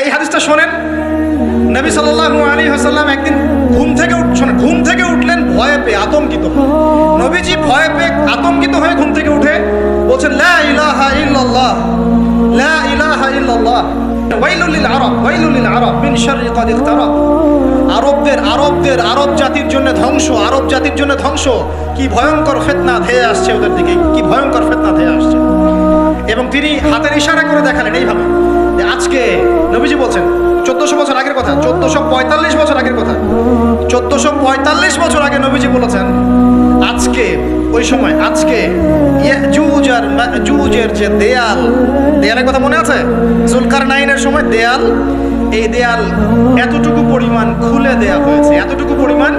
এই হাদিসটা শোনেন। নবী সাল্লাল্লাহু আলাইহি ওয়াসাল্লাম একদিন ঘুম থেকে উঠলেন ভয়ে পেয়ে, আতঙ্কিত। নবীজি ভয়ে পেয়ে আতঙ্কিত হয়ে ঘুম থেকে উঠে বলছেন, লা ইলাহা ইল্লাল্লাহ, লা ইলাহা ইল্লাল্লাহ, ওয়াইলুল লিল আরব, ওয়াইলুল লিল আরব মিন শাররি ক্বাদ ইকতারাব। আরব জাতির জন্য ধ্বংস, আরব জাতির জন্য ধ্বংস। কি ভয়ঙ্কর ফিতনা ধেয়ে আসছে ওদের দিকে, কি ভয়ঙ্কর ফিতনা ধেয়ে আসছে। এবং তিনি হাতের ইশারা করে দেখালেন এইভাবে যে আজকে, নবীজি বলছেন 1400 বছর আগের কথা, 1445 বছর আগের কথা, 1445 বছর আগে নবীজি বলেছেন আজকে, ওই সময় আজকে ইয়াজুজ আর মাজুজের যে দেয়ালের কথা মনে আছে? জুলকারনাইনের সময় দেয়াল, এই দেয়াল এতটুকু পরিমাণ খুলে দেয়া হয়েছে, এতটুকু পরিমাণ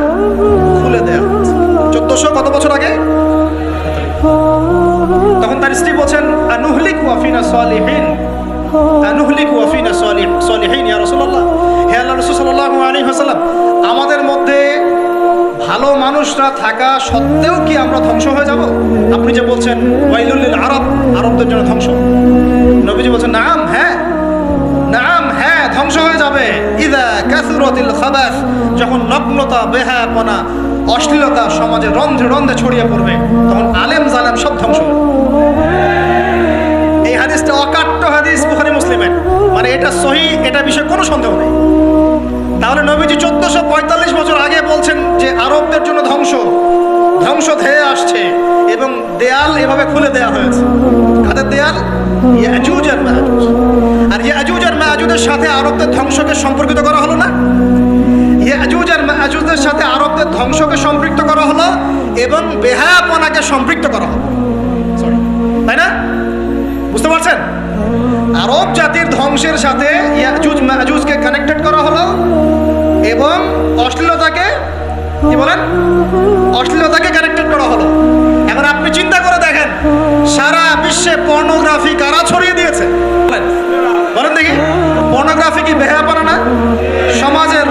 খুলে দেয়া হয়েছে 1400 কত বছর আগে। তখন তার স্ত্রী বলছেন, আনুহলিকু ওয়াফিনা সালিহিন, আনুহলিকু ওয়াফিনা সালিহিন ইয়া রাসূলুল্লাহ, হে আল্লাহর রাসূল সাল্লাল্লাহু আলাইহি ওয়াসাল্লাম, আমাদের মধ্যে ভালো মানুষরা থাকা সত্ত্বেও কি আমরা ধ্বংস হয়ে যাব? আপনি যে বলছেন ওয়াইলুল লিল আরব, আরবদের জন্য ধ্বংস। নবীজি বলছেন নাম, হ্যাঁ নাম, হ্যাঁ ধ্বংস হয়ে যাবে। ইযা কাসুরাতিল খাবাস, যখন নগ্নতা, বেহায়াপনা, অশ্লীলতা সমাজে রন্ধ্রে রন্ধ্রে ছড়িয়ে পড়বে, তখন আলেম জালেম সব ধ্বংস হবে। এই হাদিসটা অকাট্য হাদিস বুখারী মুসলিমের, মানে এটা সহিহ, এটা বিষয়ে কোনো সন্দেহ নেই। তাহলে নবীজি 1445 বছর আগে বলছেন যে আরবদের জন্য ধ্বংস ধেয়ে আসছে, এবং দেয়াল এভাবে খুলে দেয়া হয়েছে। কাদের দেয়াল? ইয়াজুজ আর মাজুজ। আর ইয়াজুজ আর মাজুজের সাথে আরবদের ধ্বংসকে সম্পর্কিত করা হলো না? ইয়াজুজ আর মাজুজের সাথে আরবদের ধ্বংসকে সম্পৃক্ত করা হলো এবং বেহায়াপনাকে সম্পৃক্ত করা হলো, তাই না? বুঝতে পারছেন? আরব জাতির ধ্বংসের সাথে ইয়াজুজ মাজুজকে কানেক্টেড করা হলো এবং অশ্লীলতাকে, কি বলেন, অশ্লীলতাকে কানেক্টেড করা হলো। এখন আপনি চিন্তা করে দেখেন, সারা বিশ্বে পর্নোগ্রাফি কারা ছড়িয়ে দিয়েছে? বলেন দেখি, পর্নোগ্রাফি কি বেহায়াপনা না? সমাজের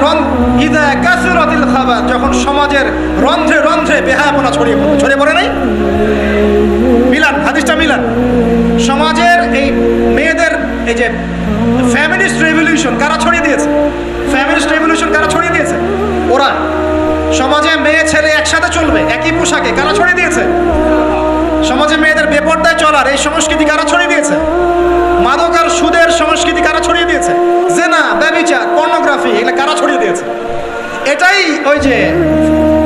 ইযা কাসুরাতিল খাবাস, যখন সমাজের রন্ধ্রে রন্ধ্রে বেহায়াপনা ছড়িয়ে পড়ে নাই? মিলান, হাদিসটা মিলান। সমাজের এই মেয়েদের, এই যে ফ্যামিলিস্ট রেভলিউশন কারা ছড়িয়ে দিয়েছে? ফ্যামিলিস্ট রেভলিউশন কারা ছড়িয়ে দিয়েছে? ওরা। সমাজে মেয়ে ছেলে একসাথে চলবে একই পোশাকে, কারা ছড়িয়ে দিয়েছে? সমাজে মেয়েদের বেপর্দায় চলার এই সংস্কৃতি কারা ছড়িয়ে দিয়েছে? মাদক আর সুদের সংস্কৃতি কারা ছড়িয়ে দিয়েছে? জেনা, ব্যভিচার, পর্নোগ্রাফি, এগুলো কারা ছড়িয়ে দিয়েছে? এটাই ওই যে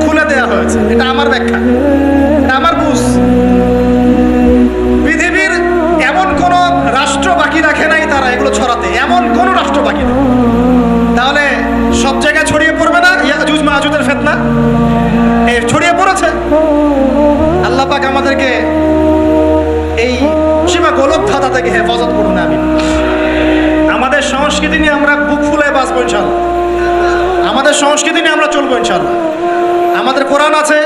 খুলে দেয়া হয়েছে। এটা আমার ব্যাখ্যা, এটা আমার বুঝ। পৃথিবীর এমন কোন রাষ্ট্র বাকি রাখে নাই তারা এগুলো ছড়াতে, এমন কোন রাষ্ট্র বাকি নেই। তাহলে সব জায়গায় ছড়িয়ে পড়বে না ইয়াজুজ মাজুজের ফিতনা? ছড়িয়ে পড়েছে। আল্লাহ পাক আমাদেরকে এই সীমা গোলক ধাঁধা থেকে হেফাজত করুন, আমিন। আমাদের সংস্কৃতি নিয়ে আমরা বুক ফুলে বাঁচবো ইনশাআল্লাহ, আমাদের সংস্কৃতি নিয়ে আমরা চলবো ইনশাআল্লাহ। আমাদের কোরআন আছে,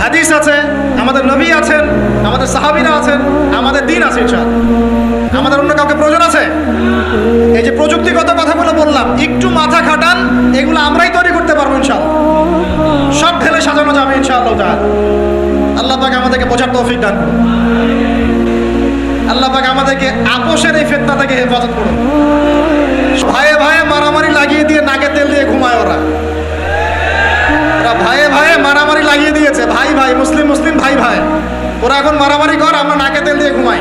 হাদিস আছে, আমাদের নবী আছেন, আমাদের সাহাবীরা আছেন, আমাদের দিন আছে ইনশাআল্লাহ। আমাদের অন্য কাউকে প্রয়োজন আছে? এই যে প্রযুক্তিগত কথাগুলো বললাম, একটু মাথা খাটান, এগুলো আমরাই তৈরি করতে পারবো ইনশাআল্লাহ। সব ঢেলে সাজানো যাবে ইনশাআল্লাহ তাআলা। আল্লাহ পাক আমাদেরকে বোঝার তৌফিক দান করুন। আল্লাহ পাক আমাদেরকে আপোষের এই ফিতনা থেকে হেফাজত করুন। ভাইয়ে ভাইয়ে মারামারি লাগিয়ে দিয়ে নাকে তেল দিয়ে ঘুমায় ওরা ভাইয়ে ভাইয়ে মারামারি লাগিয়ে দিয়েছে, ভাই ভাই, মুসলিম মুসলিম, ভাই ভাই, ওরা এখন মারামারি কর, আমরা নাকে তেল দিয়ে ঘুমাই।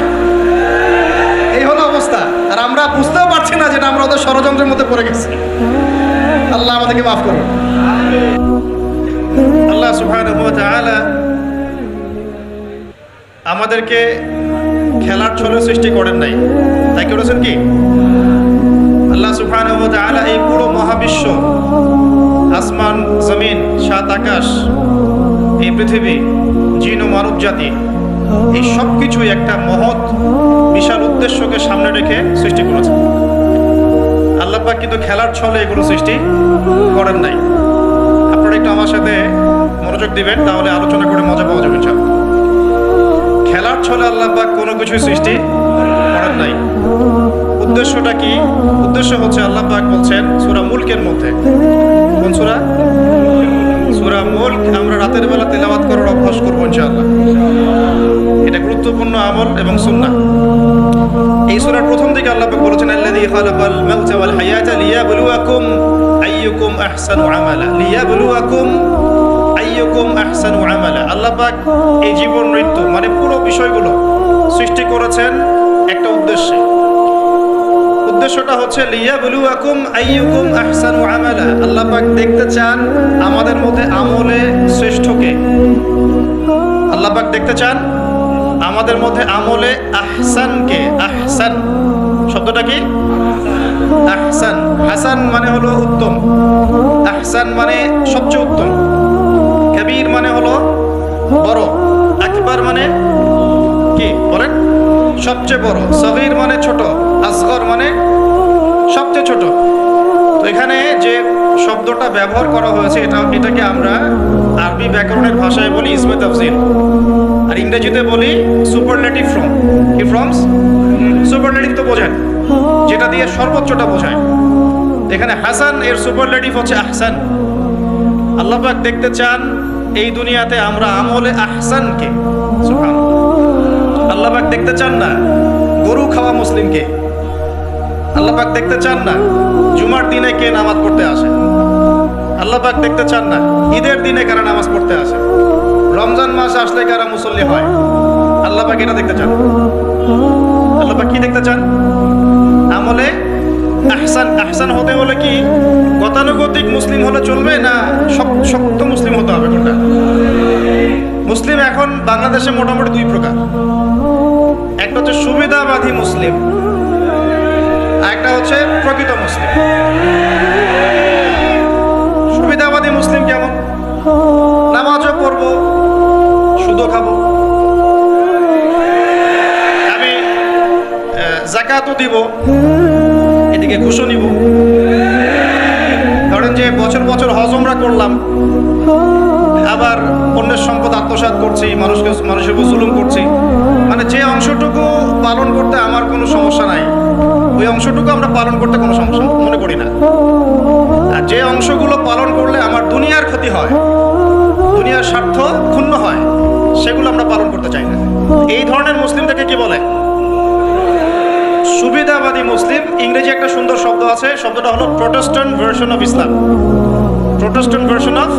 এই হলো অবস্থা। আর আমরা বুঝতেও পারছি না যেটা আমরা ওদের ষড়যন্ত্রের মধ্যে পড়ে গেছি। আল্লাহ আমাদেরকে মাফ করুন। আল্লাহ সুবহানাহু ওয়া তাআলা আমাদেরকে খেলার ছলে সৃষ্টি করেন নাই, তাই করেছেন কি? আল্লাহ সুবহানাহু ওয়া তাআলা এই পুরো মহাবিশ্ব, আসমান জমিন, সাত আকাশ, এই পৃথিবী, জিন ও মানব জাতি, এই সব কিছুই একটা মহৎ বিশাল উদ্দেশ্যকে সামনে রেখে সৃষ্টি করেছেন। আল্লাহ পাক কিন্তু খেলার ছলে এগুলো সৃষ্টি করেন নাই। আপনারা একটু আমার সাথে মনোযোগ দিবেন, তাহলে আলোচনা করে মজা পাওয়া যাবে ইনশাআল্লাহ। খেলার ছলে আল্লাহ পাক কোনো কিছুই সৃষ্টি করেন নাই। উদ্দেশ্যটা কি? উদ্দেশ্য হচ্ছে, আল্লাহ পাক বলছেন সূরা মুলকের মধ্যে, কোন সূরা? সূরা মুলক আমরা রাতের বেলা তেলাওয়াত করার অভ্যাস করব ইনশাআল্লাহ। এটা গুরুত্বপূর্ণ আমল এবং সুন্নাহ। এই সূরার প্রথম দিকে আল্লাহ পাক বলেছেন আল্লাযী খালাকাল মাউতা ওয়াল হায়াতা লিয়াবলুয়াকুম আইয়ুকুম আহসানু আমালা, লিয়াবলুয়াকুম আইয়ুকুম আহসানু আমালা। আল্লাহ পাক এই জীবন মৃত্যু মানে পুরো বিষয়গুলো সৃষ্টি করেছেন একটা উদ্দেশ্যে। উদ্দেশ্যটা হচ্ছে লিয়াবলুয়াকুম আইয়ুকুম আহসানু আমালা। আল্লাহ পাক দেখতে চান আমাদের মধ্যে আমলে শ্রেষ্ঠকে। আল্লাহ পাক দেখতে চান আমাদের মধ্যে আমলে আহসানকে। আহসান শব্দটা কি? আহসান। হাসান মানে হলো উত্তম, আহসান মানে সবচেয়ে উত্তম, কবির মানে হলো বড়, আকবার মানে কি বলেন? সবচেয়ে বড়, সগীর মানে ছোট, আসগর মানে সবচেয়ে ছোট। তো এখানে যে শব্দটা ব্যবহার করা হয়েছে এটাকে আমরা আরবি ব্যাকরণের ভাষায় বলি ইসমে তাফজিল, আর ইংরেজিতে বলি সুপারলেটিভ ফর্ম। কি ফর্মস? সুপারলেটিভ তো বোঝেন, যেটা দিয়ে সর্বোচ্চটা বোঝায়। এখানে হাসান এর সুপারলেটিভ হচ্ছে আহসান। আল্লাহ পাক দেখতে চান এই দুনিয়াতে আমরা আমলে আহসানকে। সুবহানাল্লাহ। আল্লাহ পাক দেখতে চান না গরু খাওয়া মুসলিমকে। আল্লাহ পাক দেখতে চান না জুমার দিনে কে নামাজ পড়তে আসে। আল্লাহ পাক দেখতে চান না ঈদের দিনে কারা নামাজ পড়তে আসে, রমজান মাস আসলে কারা মুসল্লি হয়। আল্লাহ পাক এটা দেখতে চান। আল্লাহ পাক কি দেখতে চান? আমলে আহসান। আহসান হতে হলে কি গতানুগতিক মুসলিম হলে চলবে না শক্ত মুসলিম হতে হবে? কোনটা? মুসলিম এখন বাংলাদেশে মোটামুটি দুই প্রকার। একটা হচ্ছে সুবিধাবাদী মুসলিম, আর একটা হচ্ছে প্রকৃত মুসলিম। সুবিধাবাদী মুসলিম কেমন? নামাজও পড়বো, সুদও খাবো, আমি যাকাতও দিব, এদিকে ঘুষও নিব। ধরেন যে বছর বছর হজ উমরা করলাম, আবার অন্যের সম্পদ আত্মসাৎ করছি, মানুষের উপর জুলুম করছি। মানে যে অংশটুকু পালন করতে আমার কোনো সমস্যা নাই, ওই অংশটুকু আমরা পালন করতে কোনো সমস্যা মনে করি না। আর যে অংশগুলো পালন করলে আমার দুনিয়ার ক্ষতি হয়, দুনিয়ার স্বার্থ ক্ষুণ্ণ হয়, সেগুলো আমরা পালন করতে চাই না। এই ধরনের মুসলিমটাকে কি বলে? সুবিধাবাদী মুসলিম। ইংরেজি একটা সুন্দর শব্দ আছে, শব্দটা হলো Protestant version of Islam. Protestant version of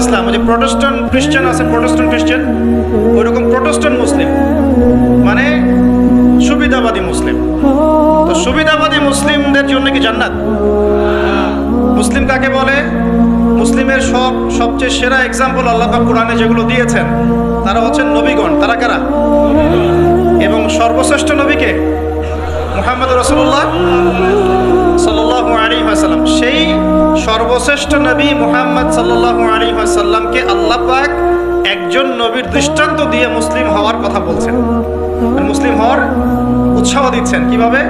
Islam. যে প্রোটেস্ট্যান্ট খ্রিস্টান আছে, প্রোটেস্ট্যান্ট খ্রিস্টান, ওইরকম প্রোটেস্ট্যান্ট মুসলিম মানে সুবিধাবাদী মুসলিম। তো সুবিধাবাদী মুসলিমদের জন্য কি জান্নাত? মুসলিম কাকে বলে? মুসলিমের সবচেয়ে সেরা এক্সাম্পল আল্লাহ পাক কোরআনে যেগুলো দিয়েছেন তারা হচ্ছেন নবীগণ। তারা কারা? এবং সর্বশ্রেষ্ঠ নবীকে মুহাম্মদ রাসূলুল্লাহ সাল্লাল্লাহু আলাইহি ওয়াসাল্লাম। সেই সর্বশ্রেষ্ঠ নবী মুহাম্মদ সাল্লাল্লাহু আলাইহি ওয়াসাল্লামকে আল্লাহ পাক একজন নবীর দৃষ্টান্ত দিয়ে মুসলিম হওয়ার কথা বলছেন, মুসলিম হওয়ার উৎসাহ দিচ্ছেন। কিভাবে?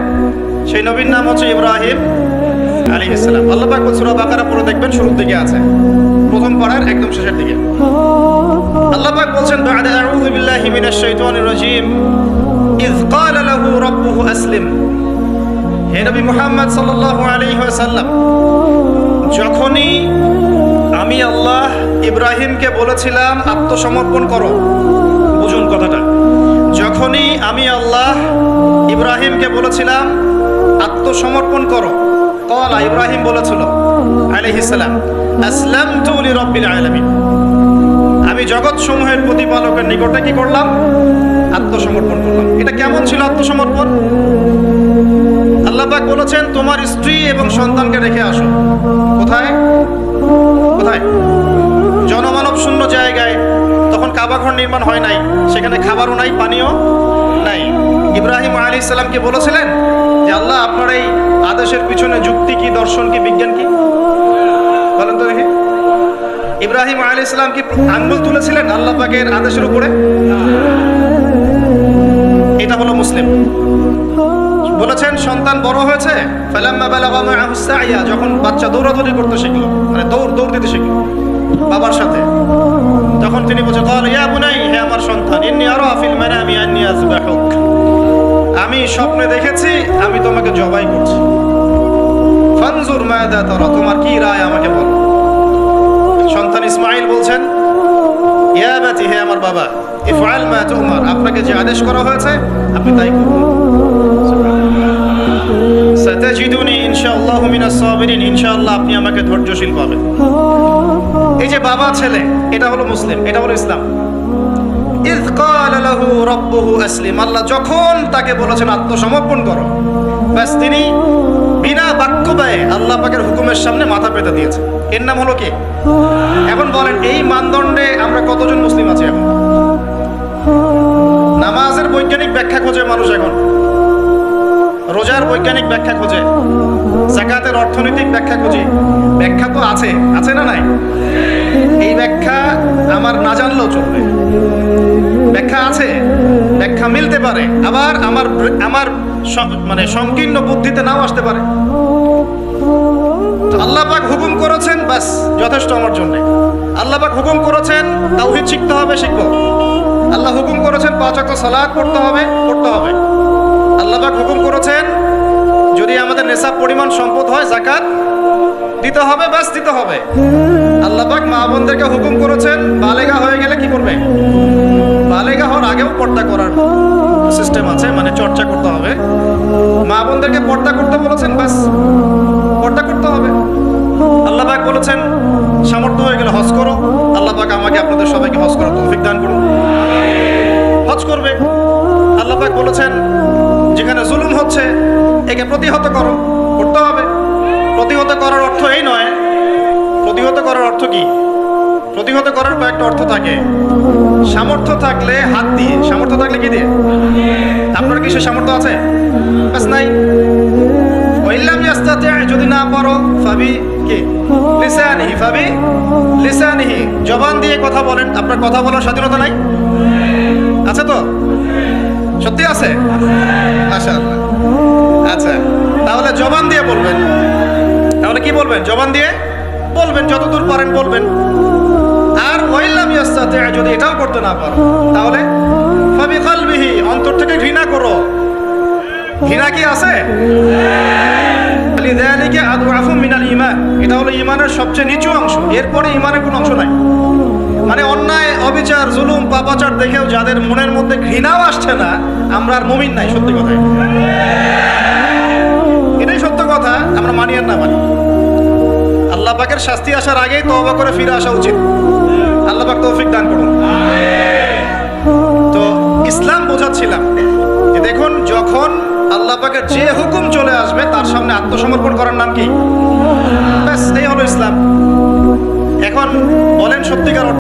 সেই নবীর নাম হচ্ছে ইব্রাহিম আলাইহিস সালাম। আল্লাহ পাক সূরা বাকারা পড়ে দেখবেন, শুরুর দিকে আছে, প্রথম পারার একদম শেষের দিকে। আল্লাহ পাক বলছেন বা'দা আউযু বিল্লাহি মিনাশ শাইতানির রাজীম ইয ক্বালা লাহু রাব্বুহু আসলিম। হে নবী মুহাম্মদ সাল্লাল্লাহু আলাইহি ওয়াসাল্লাম, যখনই আমি আল্লাহ ইব্রাহিমকে বলেছিলাম আত্মসমর্পণ করো, বুঝুন কথাটা, যখনই আমি আল্লাহ ইব্রাহিমকে বলেছিলাম আত্মসমর্পণ করো, ক্বালা ইব্রাহিম বলেছিল আলাইহিস সালাম আসলামতু লিরাব্বিল আলামিন, আমি জগৎ সমূহের প্রতিপালকের নিকটে কি করলাম? আত্মসমর্পণ করলাম। এটা কেমন ছিল আত্মসমর্পণ? আল্লাহ পাক বলেছেন তোমার স্ত্রী এবং সন্তানকে রেখে আসো। কোথায়? কোথায়? জনমানব শূন্য জায়গায়। তখন কাবা ঘর নির্মাণ হয় নাই, সেখানে খাবারও নাই, পানিও নাই। ইব্রাহিম আলাইহিস সালামকে বলেছিলেন যে আল্লাহ আপনার এই আদেশের পিছনে যুক্তি কি, দর্শন কি, বিজ্ঞান কি? বলেন তো দেখি। ইব্রাহিম আলাইহিস সালাম কি আঙ্গুল তুলেছিলেন আল্লাহ পাকের আদেশের উপরে? এটা হলো মুসলিম। বলেছেন সন্তান বড় হয়েছে, ফালাম্মা বালাগা মাআহু সাইয়া, যখন বাচ্চা দৌড়াদৌড়ি করতে শিখলো, মানে দৌড় দিতে শিখলো বাবার সাথে, তখন তিনি বলছেন ক্বালা ইয়া বুনাই, হে আমার সন্তান, ইন্নী আরা ফিল মানামি আন্নী আযবাহুক, আমি স্বপ্নে দেখেছি আমি তোমাকে জবাই করছি। ফানজুর মাযা তারা, তোমার কি রায় আমাকে বলো। সন্তান ইসমাইল বলছেন, ইয়া আবাতি, হে আমার বাবা, ইফআল মা তুমার, আপনাকে যে আদেশ করা হয়েছে আপনি তাই করুন। সাতাজিদুনি ইনশাআল্লাহু মিনাস সাবিরিন, ইনশাআল্লাহ আপনি আমাকে ধৈর্যশীল পাবেন। এই যে বাবা ছেলে, এটা হলো মুসলিম, এটা হলো ইসলাম। ইয ক্বালা লাহু রাব্বুহু আসলিম, আল্লাহ যখন তাকে বলেছেন আত্মসমর্পণ করো, ব্যাস তিনি বিনা বাক্য ব্যয়ে আল্লাহ পাকের হুকুমের সামনে মাথা পেতে দিয়েছে। এর নাম হলো কি? এখন বলেন, এই মানদণ্ডে আমরা কতজন মুসলিম আছি এখন? নামাজের বৈজ্ঞানিক ব্যাখ্যা খোঁজে মানুষ এখন, রোজার বৈজ্ঞানিক ব্যাখ্যা খোঁজে, যাকাতের অর্থনৈতিক ব্যাখ্যা খুঁজি। ব্যাখ্যা তো আছে, আছে না নাই? এই ব্যাখ্যা আমার না জানলেও চলবে। ব্যাখ্যা আছে, ব্যাখ্যা মিলতে পারে, আবার আমার মানে সংকীর্ণ বুদ্ধিতে নাও আসতে পারে। তো আল্লাহ পাক হুকুম করেছেন, বাস যথেষ্ট আমার জন্য। আল্লাহ পাক হুকুম করেছেন তাওহীদ শিখতে হবে, শিখবো। আল্লাহ হুকুম করেছেন 5 ওয়াক্ত সালাত পড়তে হবে, পড়তে হবে। আল্লাহ পাক হুকুম করেছেন যদি আমাদের নেশাব পরিমাণ সম্পদ হয় যাকাত দিতে হবে, বাস দিতে হবে। আল্লাহ পাক মা বোনদেরকে হুকুম করেছেন বালেগা হয়ে গেলে কি করবে? বালেগা হওয়ার আগেও পর্দা করার সিস্টেম আছে, মানে চর্চা করতে হবে। মা বোনদেরকে পর্দা করতে বলেছেন, বাস পর্দা করতে হবে। আল্লাহ পাক বলেছেন সামর্থ্য হয়ে গেলে হজ করো। আল্লাহ পাক আমাকে আপনাদের সবাইকে হজ করার তৌফিক দান করুন, হজ করবে। আল্লাহ পাক বলেছেন যেখানে জুলুম হচ্ছে একে প্রতিহত করো, করতে হবে। প্রতিহত করার অর্থ এই নয়। প্রতিহত করার অর্থ কি? প্রতিহত করার কয়েকটা অর্থ থাকে। সামর্থ্য থাকলে হাত দিয়ে, সামর্থ্য থাকলে কি দিয়ে? আপনার কি সে সামর্থ্য আছে? বাস নাই। ওয়াইল্লাম ইয়াস্তাতি, যদি না পারো ফাবি কি লিসানিহি, ফাবি লিসানিহি, জবান দিয়ে কথা বলেন। আপনার কথা বলার স্বাধীনতা নাই? আছে তো? সত্যি আছে? মাশাআল্লাহ। আচ্ছা, তাহলে জবান দিয়ে বলবেন। তাহলে কি বলবেন? জবান দিয়ে বলবেন, যতদূর পারেন বলবেন। আর ওয়াইল্লাম ইয়াস্তাতি, যদি এটাও করতে না পারো তাহলে ফাবি কলবিহি, অন্তর থেকে ঘৃণা করো। ঘৃণা কি আছে? লিযালিকা আদওয়াফু মিনাল ঈমান, এটা হলো ঈমানের সবচেয়ে নিচু অংশ। এরপরে ঈমানের কোনো অংশ নাই। মানে অন্যায়, অবিচার, জুলুম, পাপাচার দেখেও যাদের মনের মধ্যে ঘৃণাও আসছে না, আমরা আর মুমিন নাই। সত্যি কথা, এটাই সত্য কথা। আমরা মানি আর না মানি, আল্লাহ পাকের শাস্তি আসার আগেই তওবা করে ফিরে আসা উচিত। আল্লাহ পাক তৌফিক দান করুন। তো ইসলাম বোঝাচ্ছিলাম যে দেখুন, যখন আল্লাহ পাকের যে হুকুম চলে আসবে তার সামনে আত্মসমর্পণ করার নাম কি? ব্যাস এই হলো ইসলাম। এখন বলেন সত্যিকার